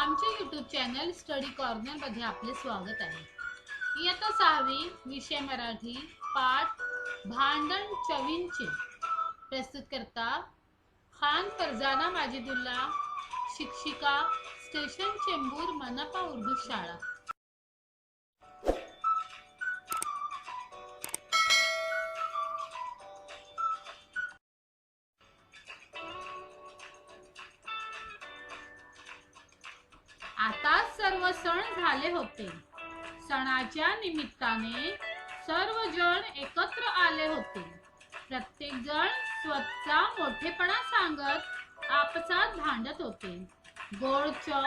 आमच्या YouTube channel study corner मध्ये आपले स्वागत आहे. इयत्ता 6वी विषय मराठी पाठ भांडण चवींचे प्रस्तुत करता खान फरजाना माजिदुल्ला, शिक्षिका स्टेशन चेंबूर मनपा उर्दू शाळा. आता सर्व सण झाले होते. सणाच्या निमित्ताने सर्वजण एकत्र आले होते. प्रत्येक जण स्वतःचा मोठेपणा सांगत आपसात भांडत होते. गोड चव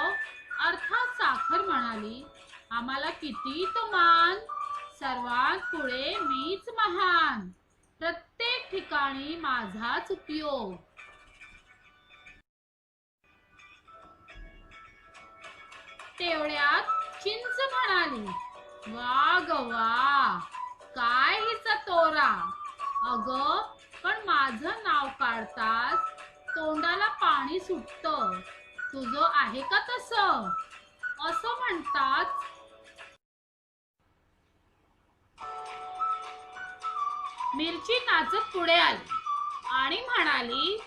अर्थात साखर म्हणाली, आम्हाला किती तो मान, सर्वात पुढे मीच महान, प्रत्येक ठिकाणी माझाच उपयोग. तेवढ्यात चिंच म्हणाली, वा ग वा, काय हिचा तोरा. अगं, पण माझं नाव काढताच तोंडाला पाणी सुटतं. तुझं आहे का तसं? असं म्हणतात. मिरची नाचत पुढे आली आणि म्हणाली,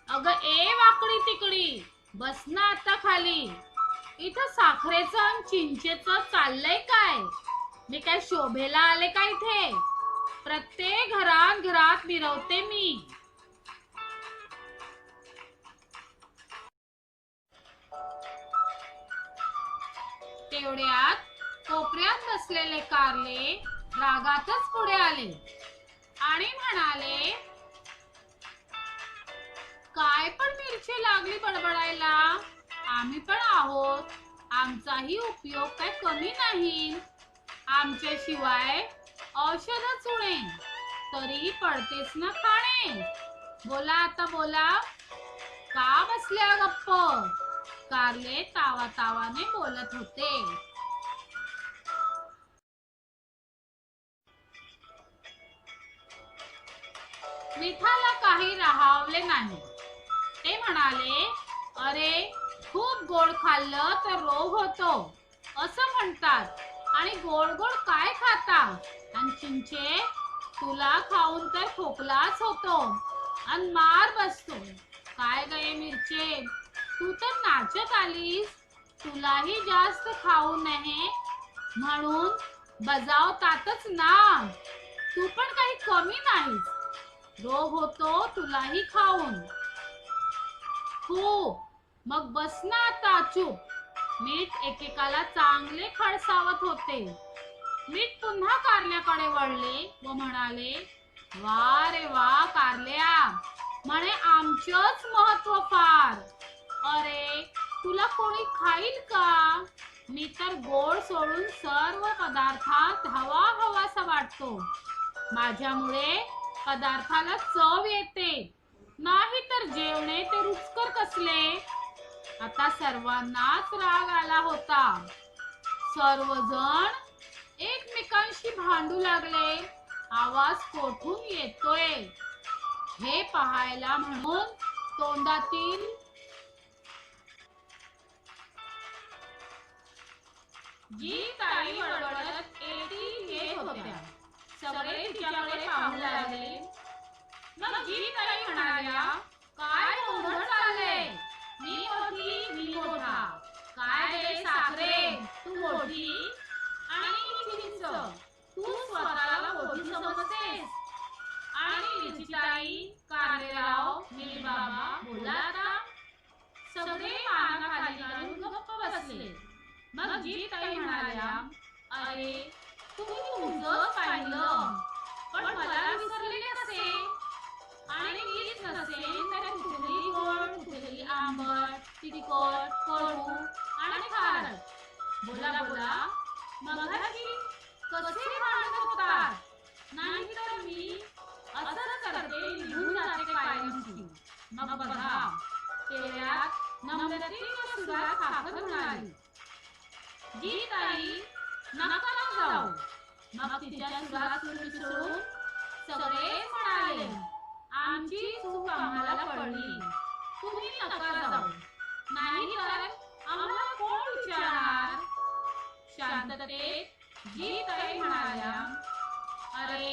अगं ए वाकडी तिकडी, बस ना आता खाली. इथं साखरेचं आणि चिंचेचं चाललंय काय? मी काय शोभेला आले का इथे? प्रत्येक घरात मिरवते मी. तेवढ्यात कोपऱ्यात बसलेले कारले रागातच पुढे आले आणि म्हणाले, काय पण मिरची लागली बडबडायला? आम्ही पण आहोत, आमचाही उपयोग काय कमी नाही. आमच्याशिवाय औषधच उणे, तरीही पडतेच ना खाणे. बोला आता बोला, का बसल्या गप्प? कारले तावातावाने बोलत होते. मिठाला काही राहावले नाही. ते म्हणाले, अरे, खूप गोड खाल्लं तर रोग होतो असं म्हणतात, आणि गोड गोड काय खाता? आणि चिंचे, तुला खाऊन तर खोकलाच होतो आणि मार बसतो. काय गये मिरचे, तू तर नाचत आलीस, तुलाही जास्त खाऊ नये म्हणून बजावतातच ना. तू पण काही कमी नाहीस, रोग होतो तुलाही खाऊन. खूप, मग बस ना आता चूप. मीठ एकेकाला चांगले खडसावत होते. मीठ पुन्हा कारल्याकडे वळले व म्हणाले, वा रे वा कारल्या, म्हणे आमचंच महत्व फार. अरे, तुला कोणी खाईल का? मी तर गोड सोडून सर्व पदार्थात हवा हवासा वाटतो. माझ्यामुळे पदार्थाला चव येते, नाही तर जेवणे ते रुचकर कसले. आता सर्वांनाच राग आला होता. सर्वजण एकमेकांशी भांडू लागले. आवाज कोठून येतोय हे पाहायला म्हणून तोंडातील जी ताई बडबडत येत होत्या, सगळे तिच्याकडे पाहू लागले. मग जी ताई म्हणाल्या, काय गोंधळ चाललंय? मी मोठी, मी मोठा. काय रे साखरे, तू मोठी, आणि चिंच, तू स्वतःला मोठी समजतेस. आणि मिरचीताई, कारलेराव, नीलबाबा, बोला आता. सगळे पानाखाली घालून गप्प बसले. मग जी ताई म्हणाल्या, अरे, तुम्ही तुमचंच पाहिलं, पण मला विसरले कसे? आणि मीच नसेन तर कुठली गोड, कुठली आंबट, तिखट, कडू आणि खारट. बोला बोला, मगाशी कसे भांडत होतात? नाही तर मी असंच करते, निघून जाते कायमची. मग बघा, तेवढ्यात नम्रतेच्या सुरात साखर म्हणाली, जी ताई, नका ना जाऊ. मग तिच्या सुरात सूर मिसळून सगळे म्हणाले, आमची चूक आम्हाला कळली, तुम्ही नका जाऊ, नाही तर आम्हाला कोण शांततेत गीताई म्हणाल्या, अरे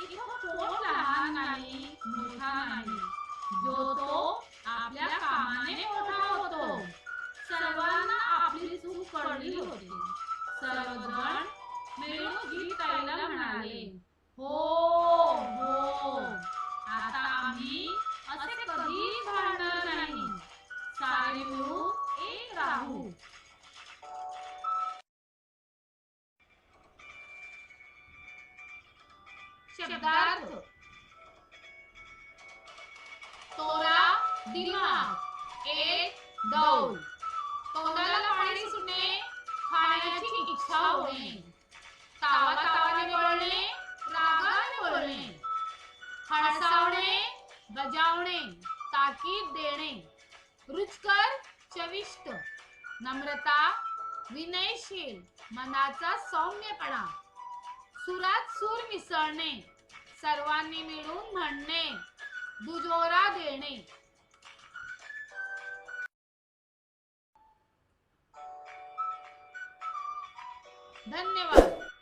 इथं कोण लहान नाही मोठा नाही, जो तो आपल्या कामाने मोठा होतो. सर्वांना आपली चूक कळली होती. सर्वजण मिळून गीताईला म्हणाले, हो हो, आता आम्ही असे कधीच भांडणार नाही, सारे मिळून एक राहू. शब्दार्थ. तोरा दिमाग, एक डौल. तोंडाला पाणी सुटणे, खाण्याची इच्छा होणे, तावातावाने बोलणे, रागाने बोलणे, हळसावणे, बजावणे, ताकीद देणे, रुचकर, चविष्ट, नम्रता, विनयशील, मनाचा सौम्यपणा, सुरात सूर मिसळणे, सर्वांनी मिळून म्हणणे, दुजोरा देणे. धन्यवाद.